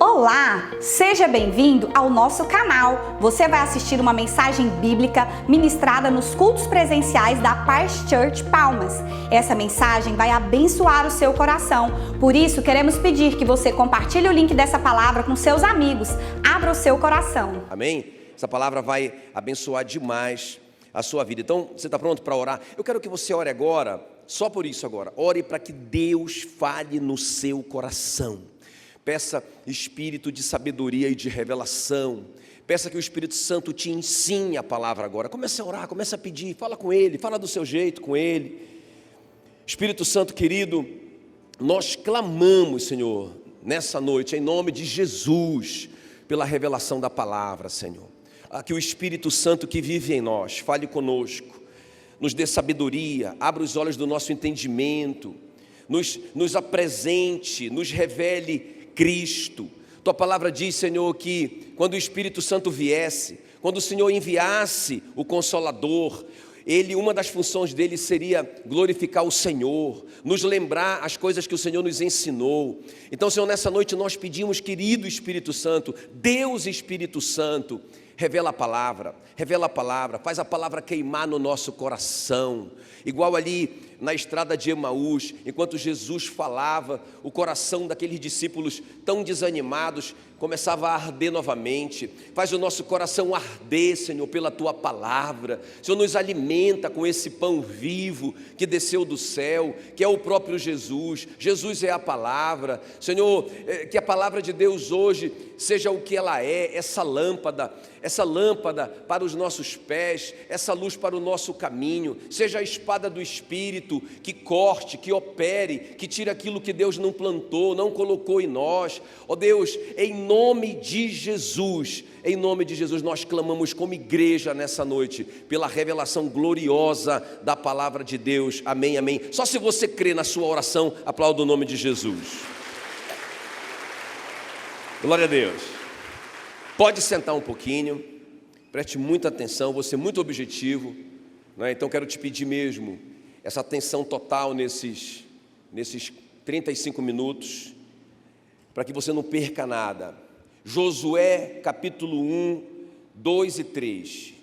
Olá, seja bem-vindo ao nosso canal. Você vai assistir uma mensagem bíblica ministrada nos cultos presenciais da Paz Church Palmas. Essa mensagem vai abençoar o seu coração. Por isso, queremos pedir que você compartilhe o link dessa palavra com seus amigos. Abra o seu coração. Amém? Essa palavra vai abençoar demais a sua vida. Então, você está pronto para orar? Eu quero que você ore agora, só por isso agora. Ore para que Deus fale no seu coração. Peça espírito de sabedoria e de revelação. Peça que o Espírito Santo te ensine a palavra agora. Comece a orar, comece a pedir, fala com Ele, fala do seu jeito com Ele. Espírito Santo querido, nós clamamos, Senhor, nessa noite, em nome de Jesus, pela revelação da palavra, Senhor. Que o Espírito Santo que vive em nós, fale conosco, nos dê sabedoria, abra os olhos do nosso entendimento, nos apresente, nos revele Cristo. Tua palavra diz, Senhor, que quando o Espírito Santo viesse, quando o Senhor enviasse o Consolador, uma das funções dele seria glorificar o Senhor, nos lembrar as coisas que o Senhor nos ensinou. Então, Senhor, nessa noite nós pedimos, querido Espírito Santo, Deus Espírito Santo, revela a palavra, faz a palavra queimar no nosso coração, igual ali na estrada de Emaús, enquanto Jesus falava, o coração daqueles discípulos tão desanimados começava a arder novamente. Faz o nosso coração arder, Senhor, pela Tua palavra. Senhor, nos alimenta com esse pão vivo que desceu do céu, que é o próprio Jesus. Jesus é a palavra. Senhor, que a palavra de Deus hoje seja o que ela é, essa lâmpada para os nossos pés, essa luz para o nosso caminho, seja a espada do Espírito que corte, que opere, que tire aquilo que Deus não plantou, não colocou em nós. Ó Deus, em nome de Jesus, nós clamamos como igreja nessa noite, pela revelação gloriosa da palavra de Deus. Amém, amém. Só se você crê na sua oração, aplauda o nome de Jesus. Glória a Deus. Pode sentar um pouquinho, preste muita atenção, vou ser muito objetivo, né? Então quero te pedir mesmo essa atenção total nesses 35 minutos, para que você não perca nada. Josué capítulo 1, 2 e 3,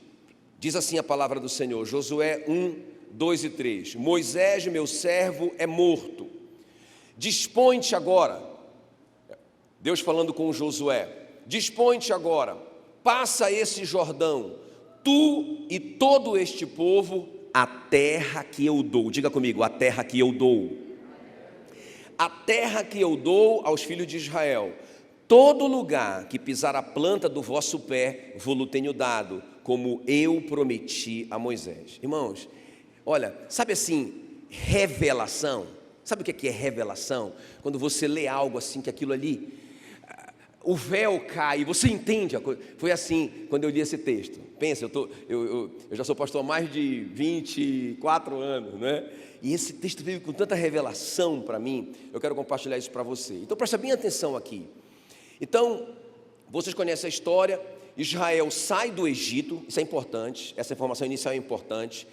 diz assim a palavra do Senhor, Josué 1, 2 e 3, Moisés, meu servo, é morto, dispõe-te agora, Deus falando com Josué, dispõe-te agora, passa esse Jordão, tu e todo este povo, a terra que eu dou. Diga comigo, a terra que eu dou. A terra que eu dou aos filhos de Israel. Todo lugar que pisar a planta do vosso pé, vou-lo tenho dado, como eu prometi a Moisés. Irmãos, olha, sabe assim, revelação? Sabe o que é revelação? Quando você lê algo assim, que aquilo ali, o véu cai, você entende a coisa. Foi assim quando eu li esse texto. Pensa, eu já sou pastor há mais de 24 anos, né? E esse texto veio com tanta revelação para mim, eu quero compartilhar isso para você. Então presta bem atenção aqui. Então, vocês conhecem a história, Israel sai do Egito, isso é importante, essa informação inicial é importante.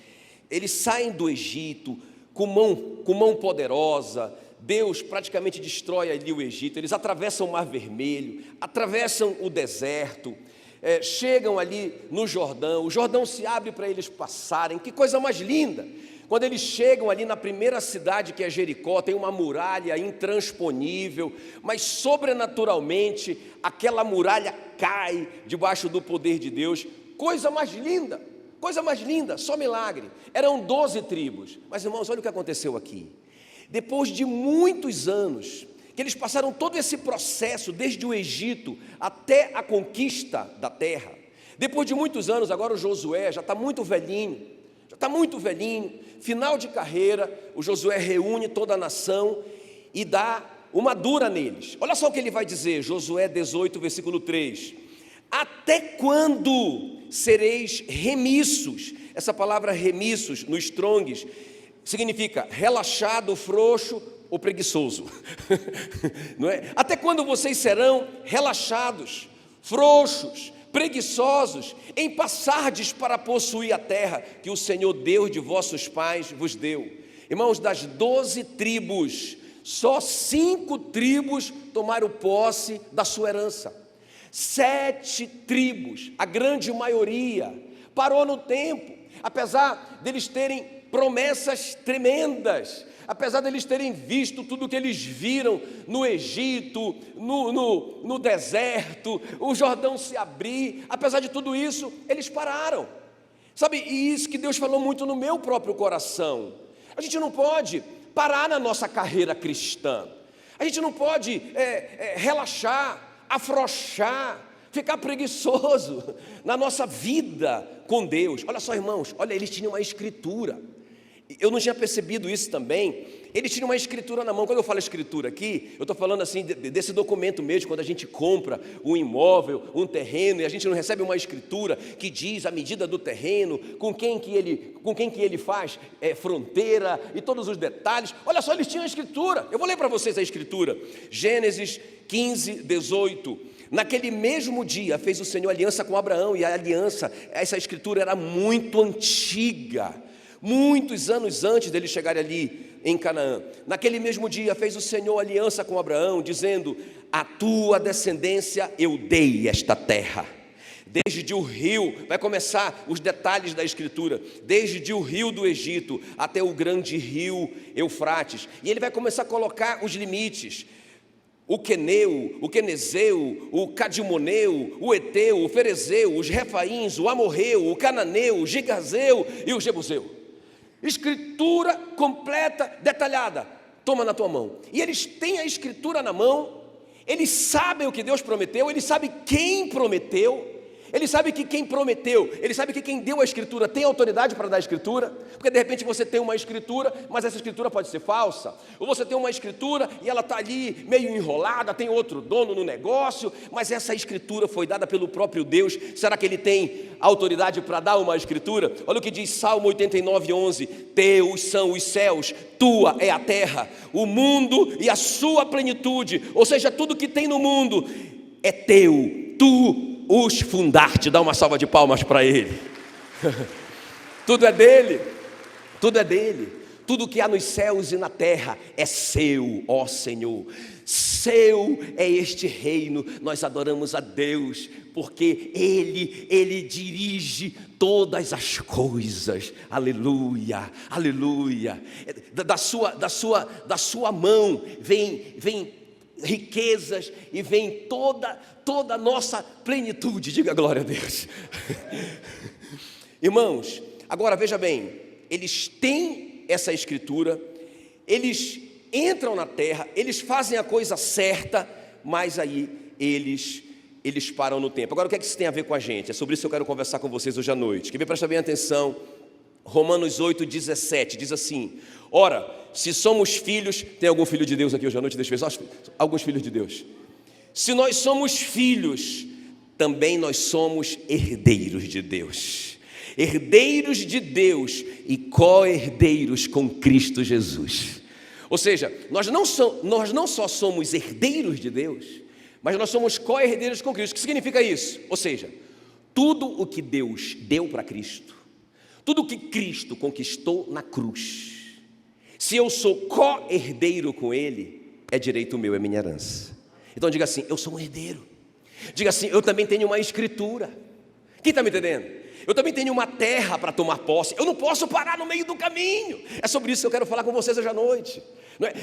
Eles saem do Egito com mão poderosa, Deus praticamente destrói ali o Egito, eles atravessam o Mar Vermelho, atravessam o deserto, chegam ali no Jordão, o Jordão se abre para eles passarem, que coisa mais linda! Quando eles chegam ali na primeira cidade, que é Jericó, tem uma muralha intransponível, mas sobrenaturalmente aquela muralha cai debaixo do poder de Deus, coisa mais linda, só milagre. Eram 12 tribos, mas irmãos, olha o que aconteceu aqui. Depois de muitos anos, que eles passaram todo esse processo, desde o Egito até a conquista da terra, depois de muitos anos, agora o Josué já está muito velhinho, final de carreira, o Josué reúne toda a nação e dá uma dura neles. Olha só o que ele vai dizer, Josué 18, versículo 3, até quando sereis remissos? Essa palavra remissos, no Strongs, significa relaxado, frouxo ou preguiçoso. Não é? Até quando vocês serão relaxados, frouxos, preguiçosos em passardes para possuir a terra que o Senhor Deus de vossos pais vos deu? Irmãos, das 12 tribos, só 5 tribos tomaram posse da sua herança. 7 tribos, a grande maioria, parou no tempo, apesar deles terem promessas tremendas, apesar deles terem visto tudo o que eles viram no Egito, no deserto, o Jordão se abrir, apesar de tudo isso, eles pararam. Sabe, e isso que Deus falou muito no meu próprio coração. A gente não pode parar na nossa carreira cristã, a gente não pode relaxar, afrouxar, ficar preguiçoso na nossa vida com Deus. Olha só, irmãos, olha, eles tinham uma escritura. Eu não tinha percebido isso também. Eles tinham uma escritura na mão. Quando eu falo escritura aqui, eu estou falando assim desse documento mesmo, quando a gente compra um imóvel, um terreno, e a gente não recebe uma escritura que diz a medida do terreno, com quem que ele faz fronteira e todos os detalhes. Olha só, eles tinham a escritura. Eu vou ler para vocês a escritura. Gênesis 15, 18. Naquele mesmo dia fez o Senhor aliança com Abraão, e a aliança, essa escritura era muito antiga, muitos anos antes deles chegarem ali em Canaã. Naquele mesmo dia fez o Senhor aliança com Abraão, dizendo: a tua descendência eu dei esta terra. Desde o rio, vai começar os detalhes da escritura, desde o rio do Egito até o grande rio Eufrates, e ele vai começar a colocar os limites: o queneu, o quenezeu, o cadimoneu, o eteu, o ferezeu, os refaíns, o amorreu, o cananeu, o gigazeu e o jebuseu. Escritura completa, detalhada, toma na tua mão. E eles têm a escritura na mão, eles sabem o que Deus prometeu, eles sabem quem prometeu, eles sabem que quem prometeu, eles sabem que quem deu a escritura tem autoridade para dar a escritura, porque de repente você tem uma escritura, mas essa escritura pode ser falsa, ou você tem uma escritura e ela está ali meio enrolada, tem outro dono no negócio, mas essa escritura foi dada pelo próprio Deus. Será que ele tem autoridade para dar uma escritura? Olha o que diz Salmo 89, 11: teus são os céus, tua é a terra, o mundo e a sua plenitude, ou seja, tudo que tem no mundo é teu, tu os fundaste. Dá uma salva de palmas para ele. Tudo é dele, tudo é dele, tudo que há nos céus e na terra é seu, ó Senhor. Seu é este reino. Nós adoramos a Deus porque Ele dirige todas as coisas. Aleluia, aleluia. Da sua mão vem riquezas e vem toda a nossa plenitude. Diga glória a Deus. Irmãos, agora veja bem, eles têm essa escritura, eles entram na terra, eles fazem a coisa certa, mas aí eles param no tempo. Agora, o que é que isso tem a ver com a gente? É sobre isso que eu quero conversar com vocês hoje à noite. Quer ver? Presta bem atenção. Romanos 8, 17 diz assim: ora, se somos filhos, tem algum filho de Deus aqui hoje à noite? Deixa eu ver, só alguns filhos de Deus. Se nós somos filhos, também nós somos herdeiros de Deus, herdeiros de Deus e co-herdeiros com Cristo Jesus. Ou seja, nós não só somos herdeiros de Deus, mas nós somos co-herdeiros com Cristo. O que significa isso? Ou seja, tudo o que Deus deu para Cristo, tudo o que Cristo conquistou na cruz, se eu sou co-herdeiro com Ele, é direito meu, é minha herança. Então diga assim: eu sou um herdeiro. Diga assim: eu também tenho uma escritura. Quem está me entendendo? Eu também tenho uma terra para tomar posse. Eu não posso parar no meio do caminho. É sobre isso que eu quero falar com vocês hoje à noite.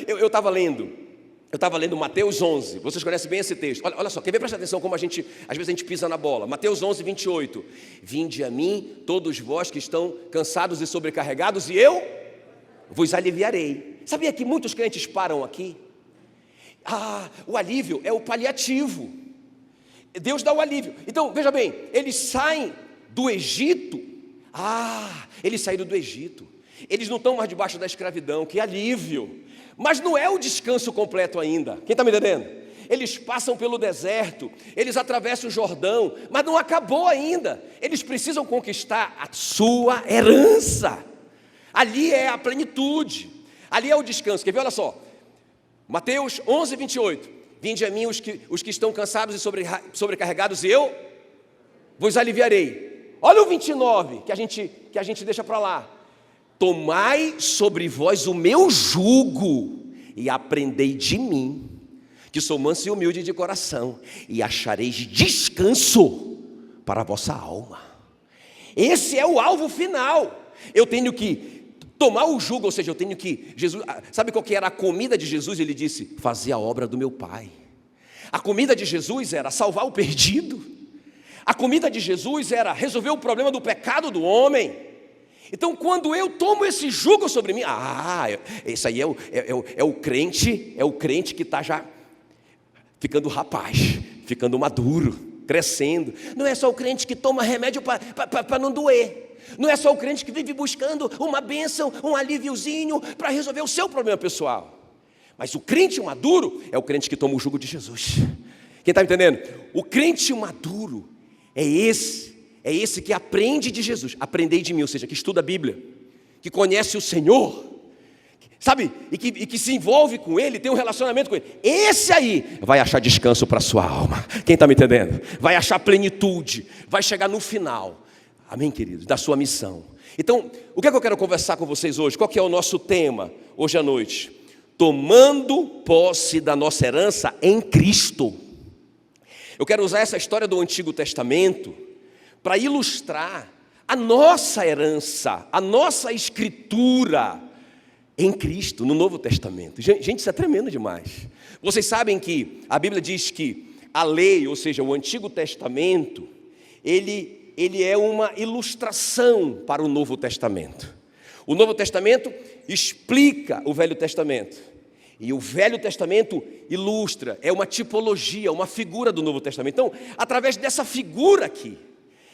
Eu estava lendo Mateus 11. Vocês conhecem bem esse texto. Olha só, quer ver? Presta atenção como às vezes a gente pisa na bola. Mateus 11, 28. Vinde a mim, todos vós que estão cansados e sobrecarregados, e eu vos aliviarei. Sabia que muitos crentes param aqui? O alívio é o paliativo. Deus dá o alívio. Então, veja bem, eles saem do Egito. Eles saíram do Egito. Eles não estão mais debaixo da escravidão. Que alívio. Mas não é o descanso completo ainda. Quem está me entendendo? Eles passam pelo deserto, eles atravessam o Jordão, mas não acabou ainda. Eles precisam conquistar a sua herança. Ali é a plenitude, ali é o descanso. Quer ver? Olha só, Mateus 11, 28. Vinde a mim os que estão cansados e sobrecarregados, e eu vos aliviarei. Olha o 29, que a gente deixa para lá. Tomai sobre vós o meu jugo e aprendei de mim, que sou manso e humilde de coração, e achareis descanso para a vossa alma. Esse é o alvo final. Eu tenho que tomar o jugo, ou seja, eu tenho que... Jesus, sabe qual que era a comida de Jesus? Ele disse, fazer a obra do meu Pai. A comida de Jesus era salvar o perdido. A comida de Jesus era resolver o problema do pecado do homem. Então, quando eu tomo esse jugo sobre mim, esse aí é o crente que está já ficando rapaz, ficando maduro, crescendo. Não é só o crente que toma remédio para não doer. Não é só o crente que vive buscando uma bênção, um alíviozinho para resolver o seu problema pessoal. Mas o crente maduro é o crente que toma o jugo de Jesus. Quem está me entendendo? O crente maduro é esse que aprende de Jesus. Aprendei de mim, ou seja, que estuda a Bíblia, que conhece o Senhor, sabe? E que se envolve com Ele, tem um relacionamento com Ele. Esse aí vai achar descanso para a sua alma. Quem está me entendendo? Vai achar plenitude, vai chegar no final. Amém, queridos? Da sua missão. Então, o que é que eu quero conversar com vocês hoje? Qual que é o nosso tema hoje à noite? Tomando posse da nossa herança em Cristo. Eu quero usar essa história do Antigo Testamento para ilustrar a nossa herança, a nossa escritura em Cristo, no Novo Testamento. Gente, isso é tremendo demais. Vocês sabem que a Bíblia diz que a lei, ou seja, o Antigo Testamento, ele é uma ilustração para o Novo Testamento. O Novo Testamento explica o Velho Testamento. E o Velho Testamento ilustra, é uma tipologia, uma figura do Novo Testamento. Então, através dessa figura aqui,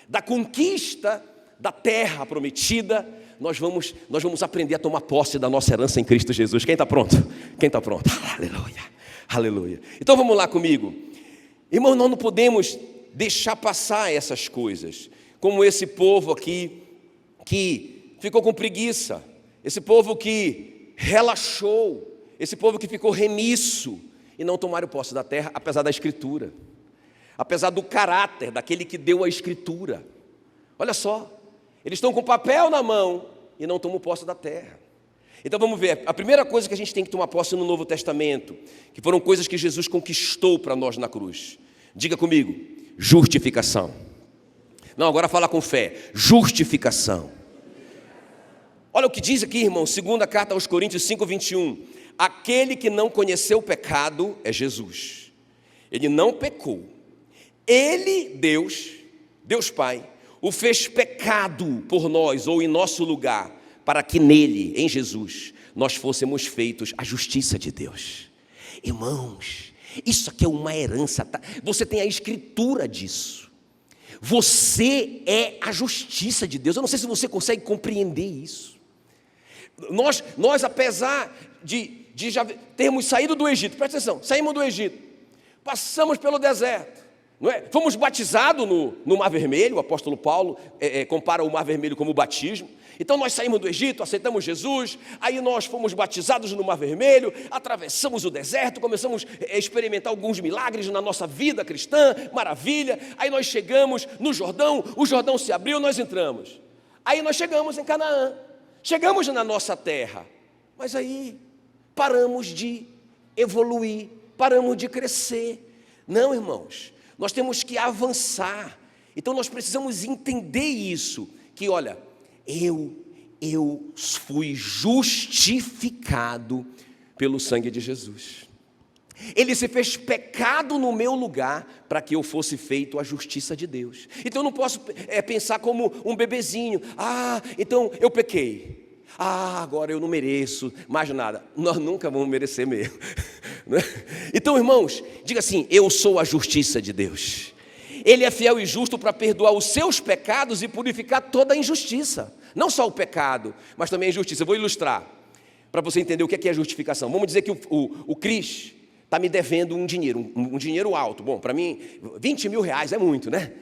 da conquista da terra prometida, nós vamos aprender a tomar posse da nossa herança em Cristo Jesus. Quem está pronto? Quem está pronto? Aleluia, aleluia. Então vamos lá comigo. Irmão, nós não podemos deixar passar essas coisas, como esse povo aqui, que ficou com preguiça, esse povo que relaxou, esse povo que ficou remisso, e não tomaram posse da terra, apesar da Escritura, apesar do caráter daquele que deu a Escritura. Olha só, eles estão com papel na mão e não tomam posse da terra. Então vamos ver, a primeira coisa que a gente tem que tomar posse no Novo Testamento, que foram coisas que Jesus conquistou para nós na cruz. Diga comigo, justificação. Não, agora fala com fé, justificação. Olha o que diz aqui, irmão, segunda carta aos Coríntios 5:21. Aquele que não conheceu o pecado é Jesus. Ele não pecou. Ele, Deus Pai, o fez pecado por nós, ou em nosso lugar, para que nele, em Jesus, nós fôssemos feitos a justiça de Deus. Irmãos, isso aqui é uma herança, tá? Você tem a escritura disso. Você é a justiça de Deus. Eu não sei se você consegue compreender isso. Nós apesar de já termos saído do Egito, presta atenção, saímos do Egito, passamos pelo deserto, não é? Fomos batizados no Mar Vermelho. O apóstolo Paulo compara o Mar Vermelho como o batismo. Então nós saímos do Egito, aceitamos Jesus, aí nós fomos batizados no Mar Vermelho, atravessamos o deserto, começamos a experimentar alguns milagres na nossa vida cristã, maravilha. Aí nós chegamos no Jordão, o Jordão se abriu, nós entramos. Aí nós chegamos em Canaã, chegamos na nossa terra, mas aí paramos de evoluir, paramos de crescer. Não, irmãos, nós temos que avançar. Então nós precisamos entender isso, que olha, eu fui justificado pelo sangue de Jesus. Ele se fez pecado no meu lugar para que eu fosse feito a justiça de Deus. Então eu não posso pensar como um bebezinho. Então eu pequei. Agora eu não mereço mais nada. Nós nunca vamos merecer mesmo. Então, irmãos, diga assim: eu sou a justiça de Deus. Ele é fiel e justo para perdoar os seus pecados e purificar toda a injustiça. Não só o pecado, mas também a injustiça. Eu vou ilustrar, para você entender o que é a justificação. Vamos dizer que o Cris está me devendo um dinheiro alto. Bom, para mim, 20 mil reais é muito, né?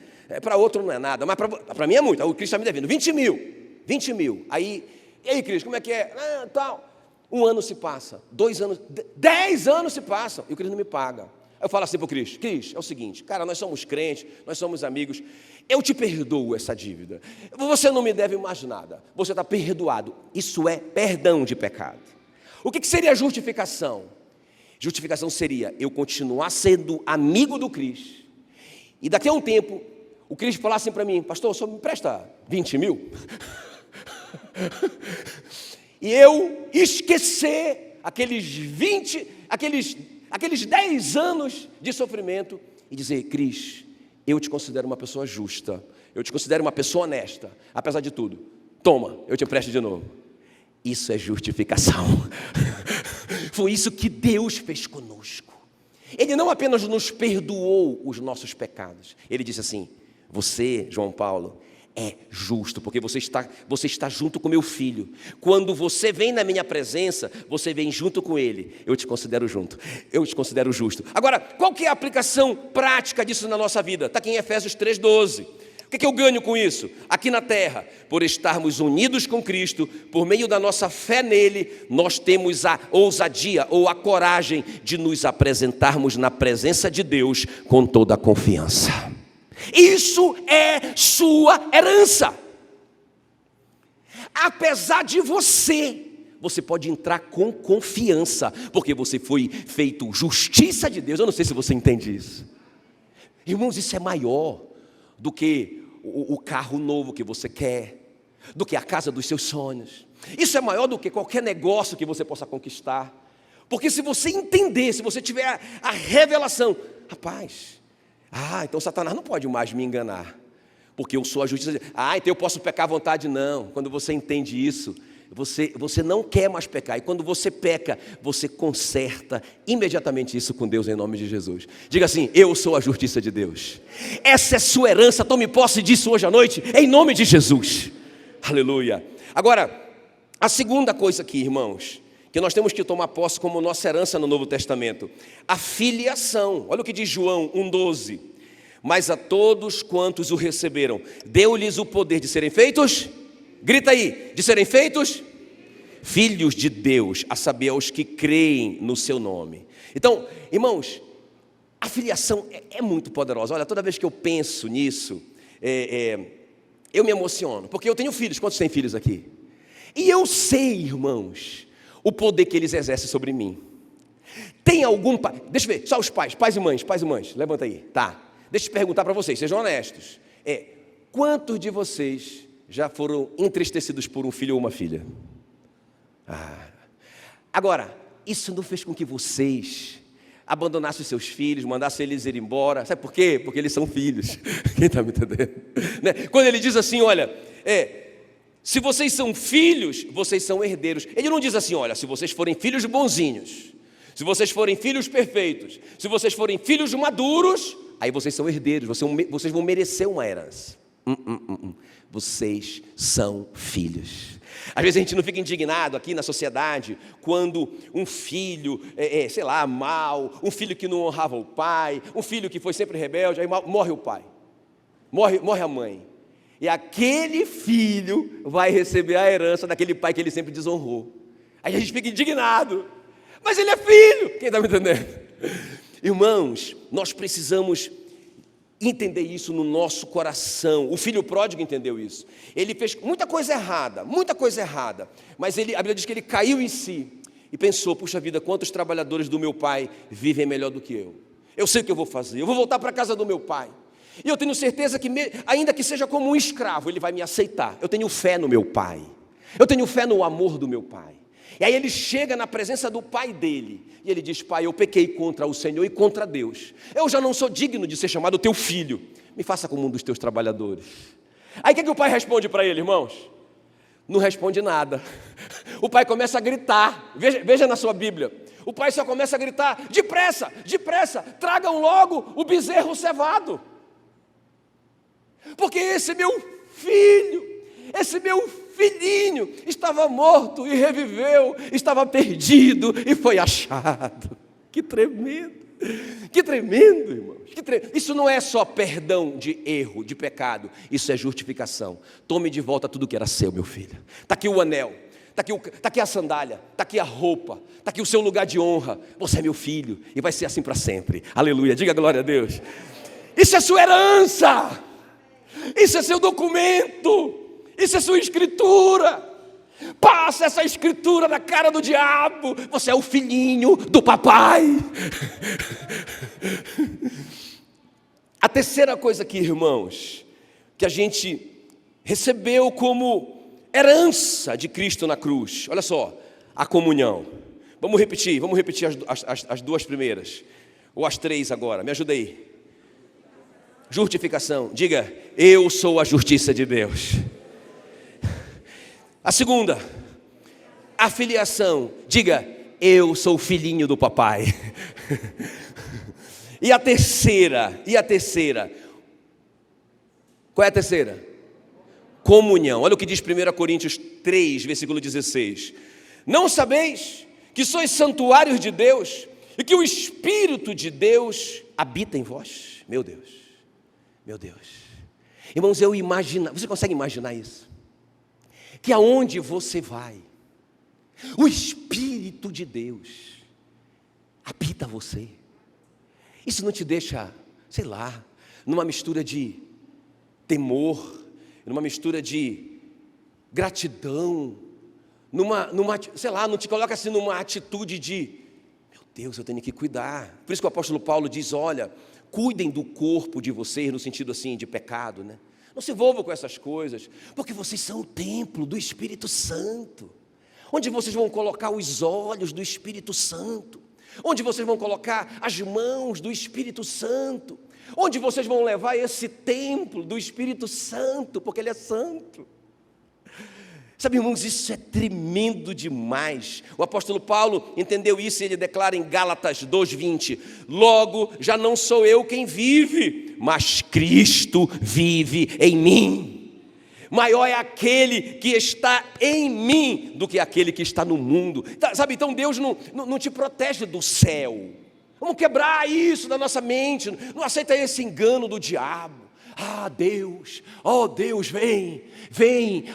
Para outro não é nada, mas para mim é muito. O Cris está me devendo 20 mil. E aí, Cris, como é que é? Tal. 1 ano se passa, 2 anos, 10 anos se passam, e o Cris não me paga. Aí eu falo assim para o Cris: é o seguinte, cara, nós somos crentes, nós somos amigos, eu te perdoo essa dívida, você não me deve mais nada, você está perdoado. Isso é perdão de pecado. O que seria justificação? Justificação seria eu continuar sendo amigo do Cris, e daqui a um tempo, o Cris falar assim para mim: pastor, só me empresta 20 mil? E eu esquecer aqueles 10 anos de sofrimento e dizer: Cris, eu te considero uma pessoa justa, eu te considero uma pessoa honesta, apesar de tudo, toma, eu te empresto de novo. Isso é justificação. Foi isso que Deus fez conosco. Ele não apenas nos perdoou os nossos pecados, Ele disse assim: você, João Paulo, é justo, porque você está junto com meu filho. Quando você vem na minha presença, você vem junto com ele. Eu te considero justo. Agora, qual que é a aplicação prática disso na nossa vida? Está aqui em Efésios 3:12. O que eu ganho com isso? Aqui na terra, por estarmos unidos com Cristo, por meio da nossa fé nele, nós temos a ousadia ou a coragem de nos apresentarmos na presença de Deus com toda a confiança. Isso é sua herança. Apesar de você pode entrar com confiança, porque você foi feito justiça de Deus. Eu não sei se você entende isso. Irmãos, isso é maior do que o carro novo que você quer, do que a casa dos seus sonhos. Isso é maior do que qualquer negócio que você possa conquistar. Porque se você entender, se você tiver a revelação, rapaz, então Satanás não pode mais me enganar, porque eu sou a justiça de Deus. Então eu posso pecar à vontade. Não, quando você entende isso, você não quer mais pecar, e quando você peca, você conserta imediatamente isso com Deus, em nome de Jesus. Diga assim: eu sou a justiça de Deus. Essa é sua herança, tome posse disso hoje à noite, em nome de Jesus. Aleluia. Agora, a segunda coisa aqui, irmãos, que nós temos que tomar posse como nossa herança no Novo Testamento: a filiação. Olha o que diz João 1,12. Mas a todos quantos o receberam, deu-lhes o poder de serem feitos... Grita aí, de serem feitos filhos de Deus, a saber, aos que creem no seu nome. Então, irmãos, a filiação é muito poderosa. Olha, toda vez que eu penso nisso, eu me emociono, porque eu tenho filhos. Quantos têm filhos aqui? E eu sei, irmãos, o poder que eles exercem sobre mim. Tem algum pai? Deixa eu ver, só os pais e mães, levanta aí, tá? Deixa eu perguntar para vocês, sejam honestos. Quantos de vocês já foram entristecidos por um filho ou uma filha? Agora, isso não fez com que vocês abandonassem os seus filhos, mandassem eles ir embora. Sabe por quê? Porque eles são filhos. Quem está me entendendo? Né? Quando ele diz assim, olha, se vocês são filhos, vocês são herdeiros. Ele não diz assim, olha, se vocês forem filhos bonzinhos, se vocês forem filhos perfeitos, se vocês forem filhos maduros, aí vocês são herdeiros, vocês vão merecer uma herança. Vocês são filhos. Às vezes a gente não fica indignado aqui na sociedade quando um filho, mau, um filho que não honrava o pai, um filho que foi sempre rebelde, aí morre o pai, morre a mãe, e aquele filho vai receber a herança daquele pai que ele sempre desonrou. Aí a gente fica indignado, mas ele é filho. Quem está me entendendo? Irmãos, nós precisamos entender isso no nosso coração. O filho pródigo entendeu isso. Ele fez muita coisa errada, mas a Bíblia diz que ele caiu em si e pensou: puxa vida, quantos trabalhadores do meu pai vivem melhor do que eu? Eu sei o que eu vou fazer, eu vou voltar para a casa do meu pai, e eu tenho certeza que, ainda que seja como um escravo, ele vai me aceitar. Eu tenho fé no meu pai, eu tenho fé no amor do meu pai. E aí ele chega na presença do pai dele, e ele diz: pai, eu pequei contra o Senhor e contra Deus, eu já não sou digno de ser chamado teu filho, me faça como um dos teus trabalhadores. Aí o que o pai responde para ele, irmãos? Não responde nada. O pai começa a gritar, veja na sua Bíblia, o pai só começa a gritar: depressa, tragam logo o bezerro cevado, porque esse meu filho, esse meu filhinho estava morto e reviveu, estava perdido e foi achado. Que tremendo, irmãos. Isso não é só perdão de erro, de pecado, isso é justificação. Tome de volta tudo que era seu, meu filho. Está aqui o anel, está aqui a sandália, está aqui a roupa, está aqui o seu lugar de honra. Você é meu filho e vai ser assim para sempre. Aleluia, diga glória a Deus. Isso é sua herança, isso é seu documento, isso é sua escritura. Passa essa escritura na cara do diabo. Você é o filhinho do papai. A terceira coisa aqui, irmãos, que a gente recebeu como herança de Cristo na cruz. Olha só, a comunhão. Vamos repetir as duas primeiras. Ou as três agora, me ajuda aí. Justificação, diga, eu sou a justiça de Deus. A segunda, a filiação, diga, eu sou o filhinho do papai. E a terceira, qual é a terceira? Comunhão. Olha o que diz 1 Coríntios 3, versículo 16. Não sabeis que sois santuários de Deus e que o Espírito de Deus habita em vós? Meu Deus. Irmãos, você consegue imaginar isso? Que aonde você vai, o Espírito de Deus habita você. Isso não te deixa, sei lá, numa mistura de temor, numa mistura de gratidão, sei lá, não te coloca assim numa atitude de, meu Deus, eu tenho que cuidar. Por isso que o apóstolo Paulo diz, olha, cuidem do corpo de vocês, no sentido assim, de pecado, né? Não se envolvam com essas coisas, porque vocês são o templo do Espírito Santo, onde vocês vão colocar os olhos do Espírito Santo, onde vocês vão colocar as mãos do Espírito Santo, onde vocês vão levar esse templo do Espírito Santo, porque Ele é santo. Sabe, irmãos, isso é tremendo demais. O apóstolo Paulo entendeu isso e ele declara em Gálatas 2:20: logo, já não sou eu quem vive, mas Cristo vive em mim. Maior é aquele que está em mim do que aquele que está no mundo. Sabe, então Deus não te protege do céu. Vamos quebrar isso da nossa mente. Não aceita esse engano do diabo. Ah, Deus, ó Deus, vem,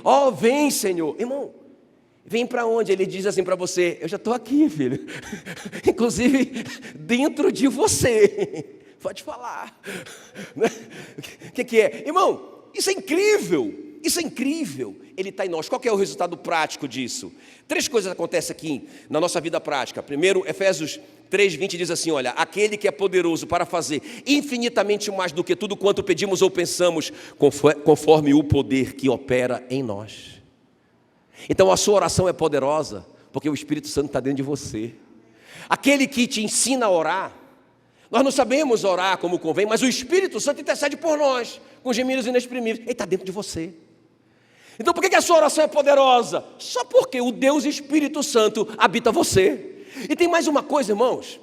ó vem, Senhor. Irmão, vem para onde? Ele diz assim para você, eu já estou aqui, filho. Inclusive, dentro de você. Pode falar. O que é? Irmão, isso é incrível. Isso é incrível, Ele está em nós. Qual que é o resultado prático disso? 3 coisas acontecem aqui na nossa vida prática. Primeiro, Efésios 3:20 diz assim, olha, aquele que é poderoso para fazer infinitamente mais do que tudo quanto pedimos ou pensamos, conforme o poder que opera em nós. Então a sua oração é poderosa, porque o Espírito Santo está dentro de você. Aquele que te ensina a orar, nós não sabemos orar como convém, mas o Espírito Santo intercede por nós, com gemidos inexprimíveis. Ele está dentro de você. Então por que a sua oração é poderosa? Só porque o Deus Espírito Santo habita você. E tem mais uma coisa, irmãos.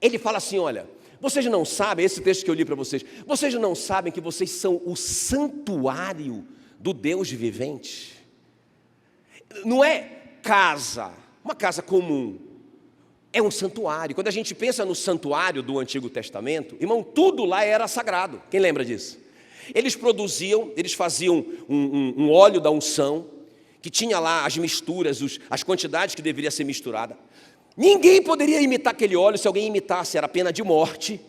Ele fala assim, olha, vocês não sabem, esse texto que eu li para vocês, vocês não sabem que vocês são o santuário do Deus vivente? Não é casa, uma casa comum, é um santuário. Quando a gente pensa no santuário do Antigo Testamento, irmão, tudo lá era sagrado. Quem lembra disso? Eles faziam um óleo da unção, que tinha lá as misturas, as quantidades que deveria ser misturada. Ninguém poderia imitar aquele óleo. Se alguém imitasse, era pena de morte,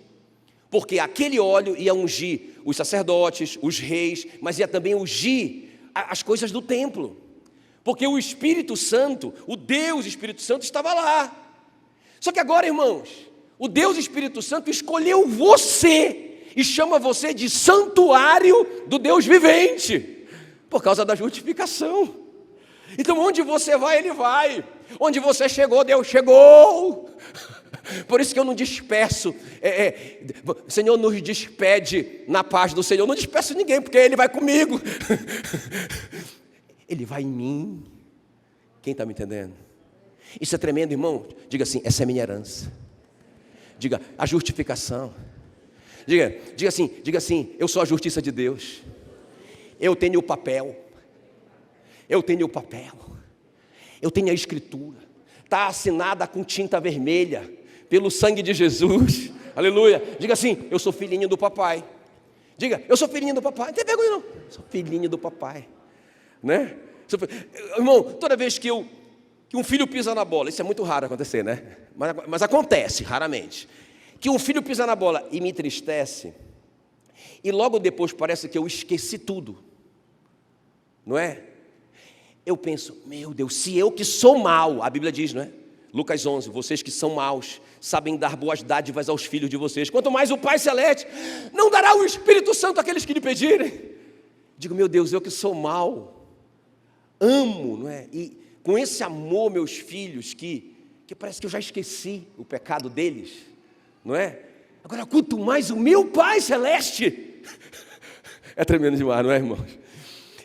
porque aquele óleo ia ungir os sacerdotes, os reis, mas ia também ungir as coisas do templo, porque o Espírito Santo, o Deus Espírito Santo estava lá. Só que agora, irmãos, o Deus Espírito Santo escolheu você e chama você de santuário do Deus vivente, por causa da justificação. Então onde você vai, Ele vai. Onde você chegou, Deus chegou. Por isso que eu não disperso. O Senhor nos despede na paz do Senhor. Eu não disperso ninguém, porque Ele vai comigo. Ele vai em mim. Quem está me entendendo? Isso é tremendo, irmão. Diga assim, essa é a minha herança. Diga, a justificação. Diga assim, eu sou a justiça de Deus. Eu tenho o papel. Eu tenho a escritura. Está assinada com tinta vermelha, pelo sangue de Jesus. Aleluia. Diga assim, eu sou filhinho do papai. Diga, eu sou filhinho do papai. Não tem vergonha não. Sou filhinho do papai. Né? Irmão, toda vez que um filho pisa na bola, isso é muito raro acontecer, né? Mas acontece, raramente. Que um filho pisa na bola e me entristece, e logo depois parece que eu esqueci tudo, não é? eu penso, meu Deus, se eu que sou mau, a Bíblia diz, não é? Lucas 11, vocês que são maus, sabem dar boas dádivas aos filhos de vocês, quanto mais o Pai Celeste não dará o Espírito Santo àqueles que lhe pedirem. Digo, meu Deus, eu que sou mau, amo, não é? E com esse amor, meus filhos, que parece que eu já esqueci o pecado deles, não é? Agora, quanto mais o meu Pai Celeste, é tremendo demais, não é, irmãos?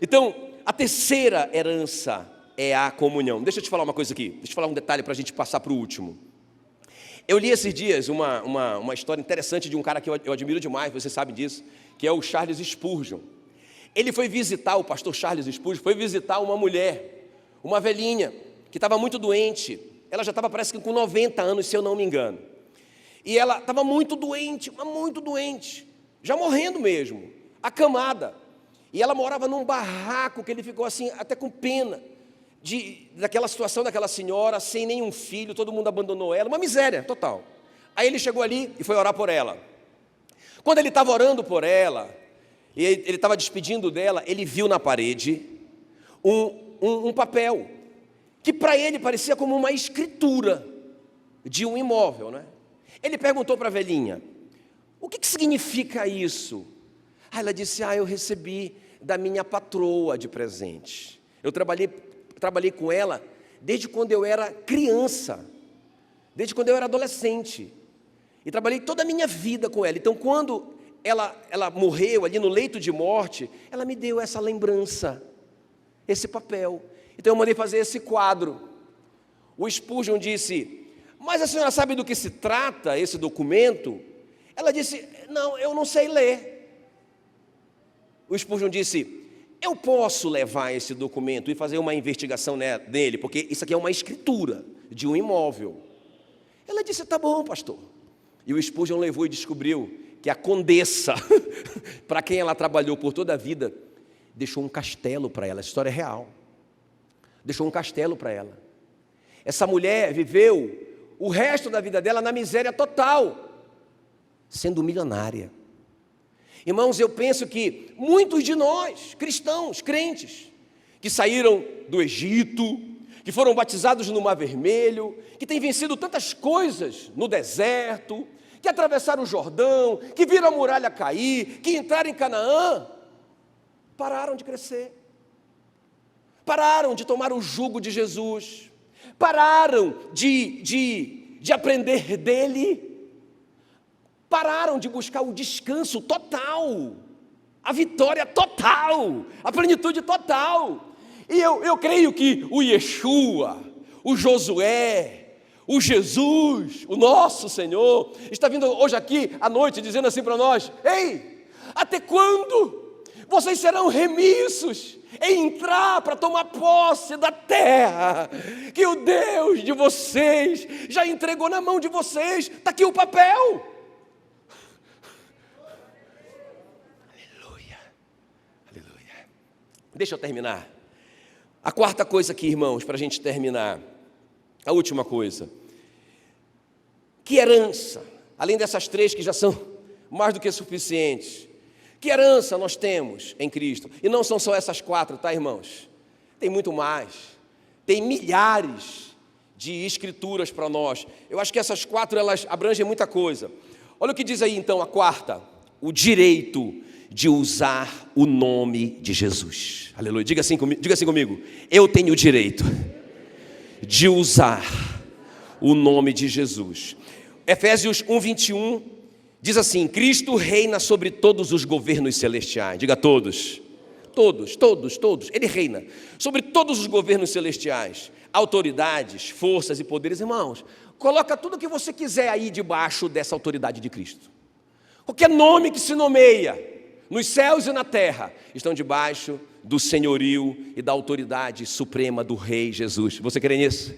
Então, a terceira herança é a comunhão. Deixa eu te falar uma coisa aqui, deixa eu falar um detalhe para a gente passar para o último. Eu li esses dias uma história interessante de um cara que eu admiro demais, você sabe disso, que é o Charles Spurgeon. Ele foi visitar, o pastor Charles Spurgeon, foi visitar uma mulher, uma velhinha, que estava muito doente. Ela já estava, parece que com 90 anos, se eu não me engano. E ela estava muito doente, já morrendo mesmo, acamada. E ela morava num barraco que ele ficou assim, até com pena daquela situação daquela senhora, sem nenhum filho, todo mundo abandonou ela, uma miséria total. Aí ele chegou ali e foi orar por ela. Quando ele estava orando por ela, e ele estava despedindo dela, ele viu na parede um papel, que para ele parecia como uma escritura de um imóvel, né? Ele perguntou para a velhinha, o que significa isso? Aí ela disse, eu recebi da minha patroa de presente. Eu trabalhei com ela desde quando eu era criança, desde quando eu era adolescente, e trabalhei toda a minha vida com ela. Então, quando ela morreu ali no leito de morte, ela me deu essa lembrança, esse papel. Então, eu mandei fazer esse quadro. O Spurgeon disse, mas a senhora sabe do que se trata esse documento? Ela disse, não, eu não sei ler. O Spurgeon disse, eu posso levar esse documento e fazer uma investigação nele, porque isso aqui é uma escritura de um imóvel. Ela disse, tá bom, pastor. E o Spurgeon levou e descobriu que a condessa, para quem ela trabalhou por toda a vida, deixou um castelo para ela, a história é real. Deixou um castelo para ela. Essa mulher viveu o resto da vida dela na miséria total, sendo milionária. Irmãos, eu penso que muitos de nós, cristãos, crentes, que saíram do Egito, que foram batizados no Mar Vermelho, que têm vencido tantas coisas no deserto, que atravessaram o Jordão, que viram a muralha cair, que entraram em Canaã, pararam de crescer, pararam de tomar o jugo de Jesus, pararam de aprender dele, pararam de buscar o descanso total, a vitória total, a plenitude total. E eu creio que o Yeshua, o Josué, o Jesus, o nosso Senhor, está vindo hoje aqui à noite dizendo assim para nós, ei, até quando vocês serão remissos em entrar para tomar posse da terra que o Deus de vocês já entregou na mão de vocês? Está aqui o papel. Deixa eu terminar. A quarta coisa aqui, irmãos, para a gente terminar. A última coisa. Que herança, além dessas três que já são mais do que suficientes, que herança nós temos em Cristo? E não são só essas quatro, tá, irmãos? Tem muito mais. Tem milhares de escrituras para nós. Eu acho que essas quatro, elas abrangem muita coisa. Olha o que diz aí, então, a quarta. O direito de usar o nome de Jesus. Aleluia. Diga assim comigo. Eu tenho o direito de usar o nome de Jesus. Efésios 1:21 diz assim: Cristo reina sobre todos os governos celestiais. Diga todos. Todos. Ele reina sobre todos os governos celestiais, autoridades, forças e poderes. Irmãos, coloca tudo o que você quiser aí debaixo dessa autoridade de Cristo. Qualquer nome que se nomeia nos céus e na terra estão debaixo do senhorio e da autoridade suprema do Rei Jesus. Você crê nisso?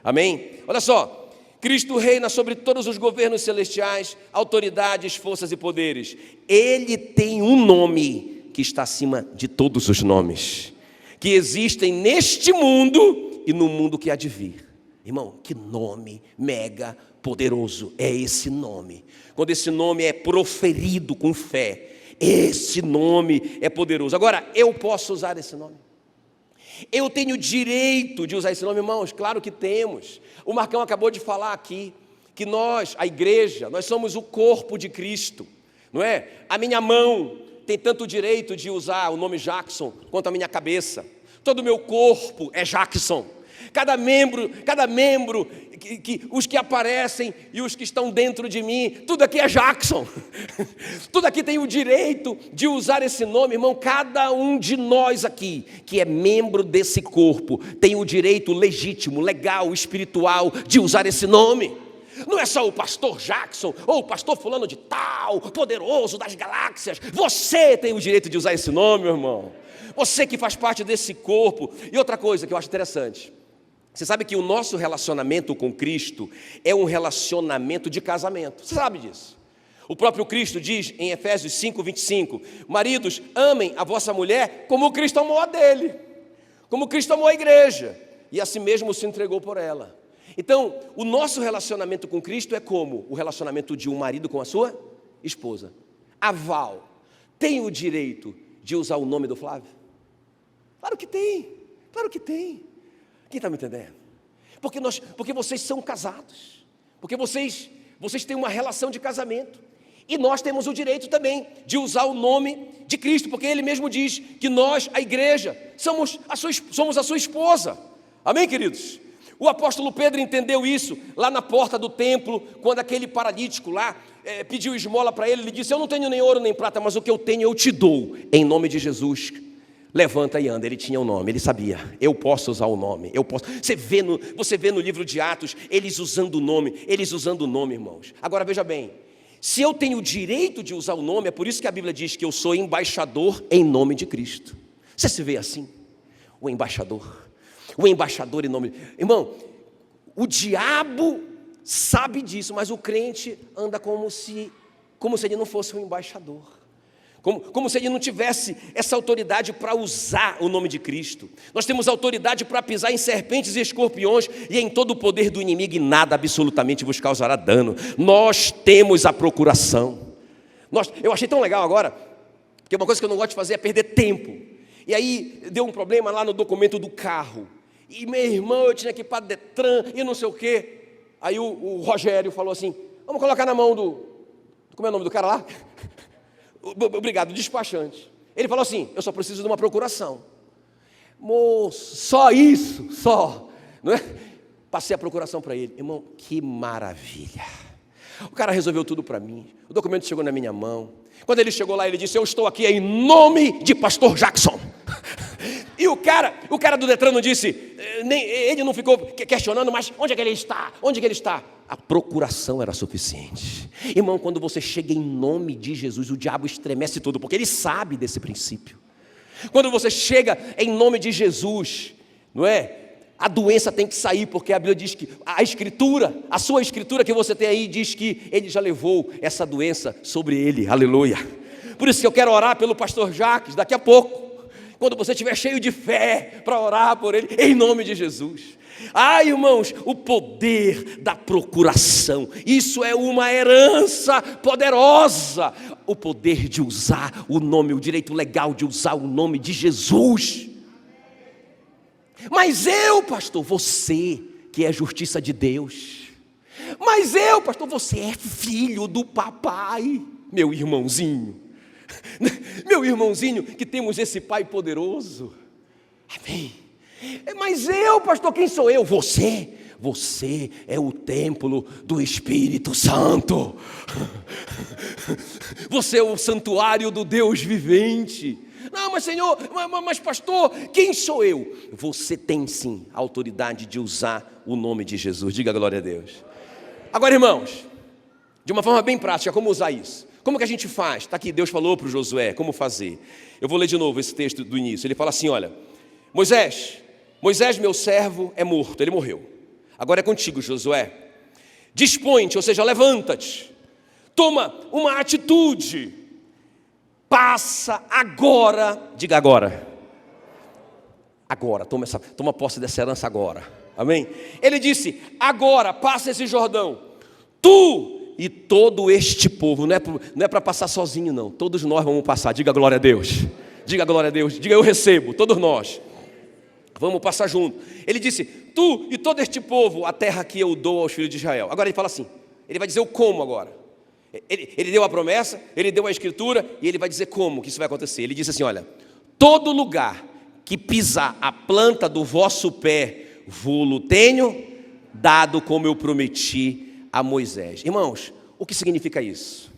Amém? Olha só, Cristo reina sobre todos os governos celestiais, autoridades, forças e poderes. Ele tem um nome que está acima de todos os nomes que existem neste mundo e no mundo que há de vir. Irmão, que nome mega poderoso é esse nome. Quando esse nome é proferido com fé, esse nome é poderoso. Agora, eu posso usar esse nome? Eu tenho direito de usar esse nome, irmãos? Claro que temos. O Marcão acabou de falar aqui que nós, a igreja, nós somos o corpo de Cristo, não é? A minha mão tem tanto direito de usar o nome Jackson quanto a minha cabeça. Todo o meu corpo é Jackson. Cada membro, os que aparecem e os que estão dentro de mim, tudo aqui é Jackson. Tudo aqui tem o direito de usar esse nome, irmão. Cada um de nós aqui, que é membro desse corpo, tem o direito legítimo, legal, espiritual de usar esse nome. Não é só o pastor Jackson ou o pastor fulano de tal, poderoso das galáxias. Você tem o direito de usar esse nome, meu irmão. Você que faz parte desse corpo. E outra coisa que eu acho interessante, você sabe que o nosso relacionamento com Cristo é um relacionamento de casamento. Você sabe disso? O próprio Cristo diz em Efésios 5:25, maridos, amem a vossa mulher como Cristo amou a dele, como Cristo amou a igreja, e assim mesmo se entregou por ela. Então, o nosso relacionamento com Cristo é como o relacionamento de um marido com a sua esposa. A Val tem o direito de usar o nome do Flávio? Claro que tem, claro que tem. Quem está me entendendo? Porque vocês são casados, porque vocês têm uma relação de casamento, e nós temos o direito também de usar o nome de Cristo, porque Ele mesmo diz que nós, a igreja, somos a sua esposa. Amém, queridos? O apóstolo Pedro entendeu isso lá na porta do templo, quando aquele paralítico lá pediu esmola para ele. Ele disse, eu não tenho nem ouro nem prata, mas o que eu tenho eu te dou, em nome de Jesus. Levanta e anda. Ele tinha o nome, ele sabia, eu posso usar o nome, eu posso. Você vê no livro de Atos, eles usando o nome, irmãos. Agora veja bem, se eu tenho o direito de usar o nome, é por isso que a Bíblia diz que eu sou embaixador em nome de Cristo. Você se vê assim? O embaixador em nome de... Irmão, o diabo sabe disso, mas o crente anda como se ele não fosse um embaixador. Como se ele não tivesse essa autoridade para usar o nome de Cristo. Nós temos autoridade para pisar em serpentes e escorpiões e em todo o poder do inimigo, e nada absolutamente vos causará dano. Nós temos a procuração. Eu achei tão legal agora, porque uma coisa que eu não gosto de fazer é perder tempo. E aí deu um problema lá no documento do carro, e meu irmão, eu tinha que ir para Detran e não sei o quê. Aí o Rogério falou assim, vamos colocar na mão como é o nome do cara lá? Obrigado, despachante. Ele falou assim, eu só preciso de uma procuração. Moço, só isso, só, não é? Passei a procuração para ele. Irmão, que maravilha. O cara resolveu tudo para mim. O documento chegou na minha mão. Quando ele chegou lá, ele disse, eu estou aqui em nome de pastor Jackson. E o cara do Detran não disse, ele não ficou questionando, mas onde é que ele está? Onde é que ele está? A procuração era suficiente. Irmão, quando você chega em nome de Jesus, o diabo estremece todo, porque ele sabe desse princípio. Quando você chega em nome de Jesus, não é? A doença tem que sair, porque a Bíblia diz que a sua escritura que você tem aí, diz que ele já levou essa doença sobre ele, aleluia. Por isso que eu quero orar pelo pastor Jacques, daqui a pouco, quando você estiver cheio de fé, para orar por ele, em nome de Jesus. Ai, irmãos, o poder da procuração, isso é uma herança poderosa, o poder de usar o nome, o direito legal de usar o nome de Jesus. Mas eu, pastor, você que é justiça de Deus, mas eu, pastor, você é filho do papai, meu irmãozinho que temos esse pai poderoso, amém. Mas eu, pastor, quem sou eu? Você é o templo do Espírito Santo, você é o santuário do Deus vivente. Não, mas Senhor, mas pastor, quem sou eu? Você tem sim a autoridade de usar o nome de Jesus, diga glória a Deus. Agora, irmãos, de uma forma bem prática, como usar isso? Como que a gente faz? Está aqui, Deus falou para o Josué como fazer. Eu vou ler de novo esse texto do início. Ele fala assim, olha, Moisés, meu servo é morto, ele morreu. Agora é contigo, Josué. Dispõe-te, ou seja, levanta-te. Toma uma atitude. Passa agora, diga agora. Agora, toma posse dessa herança agora. Amém? Ele disse, agora, passa esse Jordão. Tu e todo este povo, não é para passar sozinho não, todos nós vamos passar, diga glória a Deus, diga glória a Deus, diga eu recebo, todos nós. Vamos passar junto. Ele disse, tu e todo este povo, a terra que eu dou aos filhos de Israel. Agora ele fala assim, ele vai dizer o como agora. Ele deu a promessa, ele deu a escritura, e ele vai dizer como que isso vai acontecer. Ele disse assim, olha, todo lugar que pisar a planta do vosso pé, vô-lo tenho dado como eu prometi a Moisés. Irmãos, o que significa isso?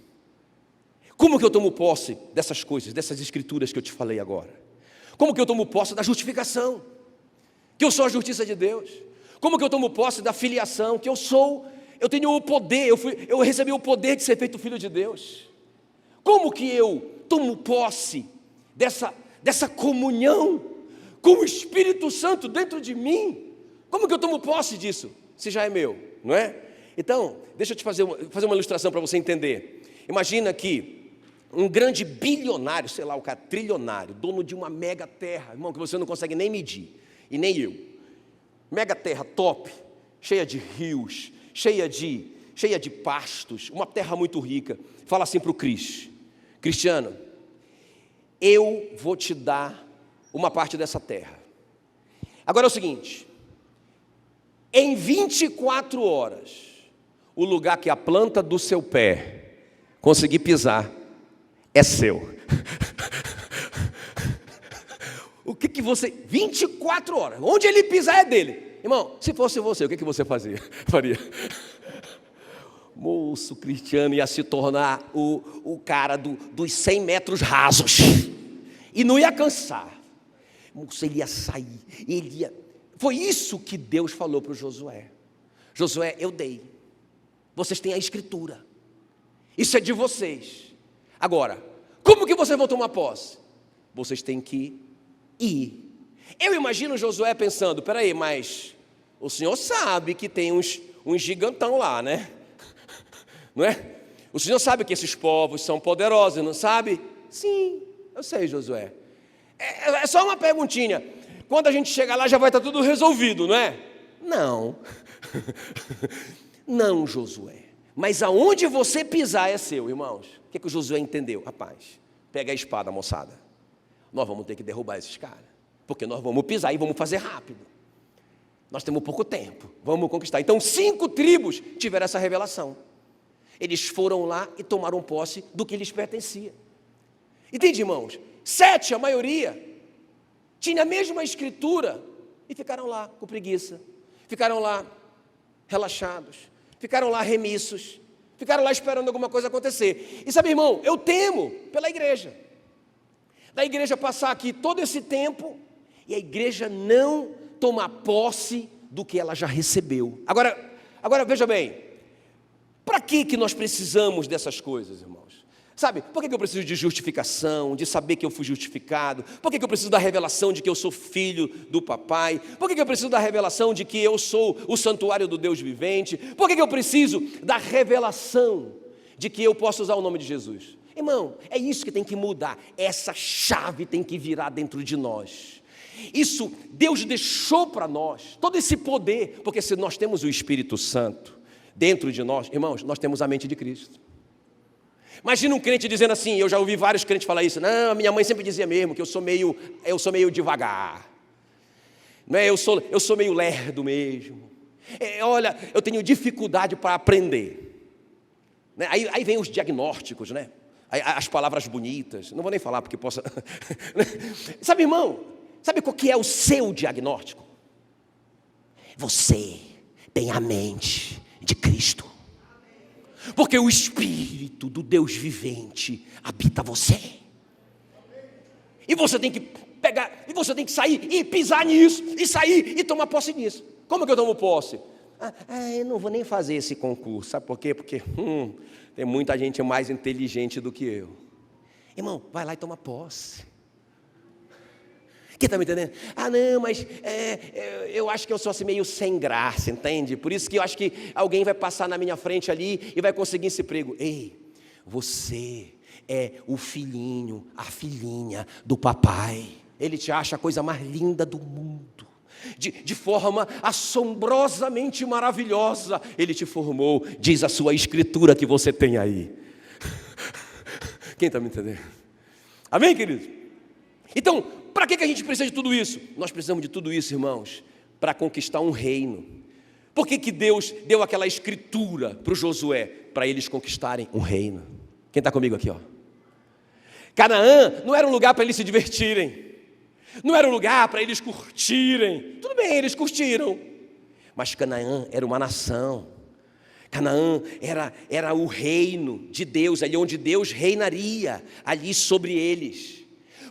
Como que eu tomo posse dessas coisas, dessas escrituras que eu te falei agora? Como que eu tomo posse da justificação? Que eu sou a justiça de Deus. Como que eu tomo posse da filiação? Que eu tenho o poder, eu recebi o poder de ser feito filho de Deus. Como que eu tomo posse dessa comunhão com o Espírito Santo dentro de mim? Como que eu tomo posse disso? Se já é meu, não é? Então, deixa eu te fazer uma ilustração para você entender. Imagina que um grande bilionário, sei lá, o cara trilionário, dono de uma mega terra, irmão, que você não consegue nem medir, e nem eu. Mega terra top, cheia de rios, cheia de pastos, uma terra muito rica. Fala assim para o Cristiano, eu vou te dar uma parte dessa terra. Agora é o seguinte, em 24 horas, o lugar que a planta do seu pé conseguir pisar é seu. O que você... 24 horas, onde ele pisar é dele. Irmão, se fosse você, o que você faria? Moço, Cristiano ia se tornar o cara dos 100 metros rasos. E não ia cansar. Moço, ele ia sair, Foi isso que Deus falou para o Josué. Josué, eu dei. Vocês têm a escritura. Isso é de vocês. Agora, como que vocês vão tomar posse? Vocês têm que ir. Eu imagino Josué pensando, peraí, mas o senhor sabe que tem uns gigantão lá, né? Não é? O senhor sabe que esses povos são poderosos, não sabe? Sim, eu sei, Josué. É só uma perguntinha. Quando a gente chegar lá já vai estar tudo resolvido, não é? Não. Não, Josué. Mas aonde você pisar é seu, irmãos. O que o Josué entendeu? Rapaz, pega a espada, moçada. Nós vamos ter que derrubar esses caras. Porque nós vamos pisar e vamos fazer rápido. Nós temos pouco tempo, vamos conquistar. Então 5 tribos tiveram essa revelação. Eles foram lá e tomaram posse do que lhes pertencia. Entende, irmãos? 7, a maioria, tinha a mesma escritura e ficaram lá com preguiça. Ficaram lá relaxados. Ficaram lá remissos. Ficaram lá esperando alguma coisa acontecer. E sabe, irmão, eu temo pela igreja. Da igreja passar aqui todo esse tempo e a igreja não tomar posse do que ela já recebeu. Agora veja bem, para que nós precisamos dessas coisas, irmãos? Sabe, por que eu preciso de justificação, de saber que eu fui justificado? Por que eu preciso da revelação de que eu sou filho do papai? Por que eu preciso da revelação de que eu sou o santuário do Deus vivente? Por que eu preciso da revelação de que eu posso usar o nome de Jesus? Irmão, é isso que tem que mudar, essa chave tem que virar dentro de nós. Isso Deus deixou para nós, todo esse poder, porque se nós temos o Espírito Santo dentro de nós, irmãos, nós temos a mente de Cristo. Imagina um crente dizendo assim, eu já ouvi vários crentes falar isso, não, minha mãe sempre dizia mesmo que eu sou meio devagar, não é? eu sou meio lerdo mesmo, olha, eu tenho dificuldade para aprender, né? Aí vem os diagnósticos, né? As palavras bonitas, não vou nem falar porque possa... Sabe, irmão, sabe qual que é o seu diagnóstico? Você tem a mente de Cristo. Porque o Espírito do Deus vivente habita você. E você tem que pegar, e você tem que sair e pisar nisso, e sair e tomar posse nisso. Como que eu tomo posse? Eu não vou nem fazer esse concurso, sabe por quê? Porque tem muita gente mais inteligente do que eu. Irmão, vai lá e toma posse. Quem está me entendendo? Não, mas eu acho que eu sou assim meio sem graça, entende? Por isso que eu acho que alguém vai passar na minha frente ali e vai conseguir esse emprego. Ei, você é o filhinho, a filhinha do papai. Ele te acha a coisa mais linda do mundo. De forma assombrosamente maravilhosa, Ele te formou, diz a sua escritura que você tem aí. Quem está me entendendo? Amém, querido? Então, para que a gente precisa de tudo isso? Nós precisamos de tudo isso, irmãos, para conquistar um reino. Por que Deus deu aquela escritura para o Josué? Para eles conquistarem um reino. Quem está comigo aqui, ó? Canaã não era um lugar para eles se divertirem, não era um lugar para eles curtirem. Tudo bem, eles curtiram, mas Canaã era uma nação. Canaã era o reino de Deus, ali onde Deus reinaria, ali sobre eles.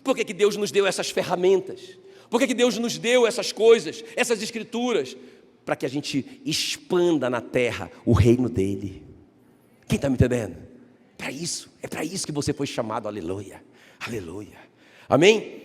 Por que Deus nos deu essas ferramentas? Por que Deus nos deu essas coisas, essas escrituras? Para que a gente expanda na terra o reino dele. Quem está me entendendo? Para isso, é para isso que você foi chamado, aleluia, aleluia, amém?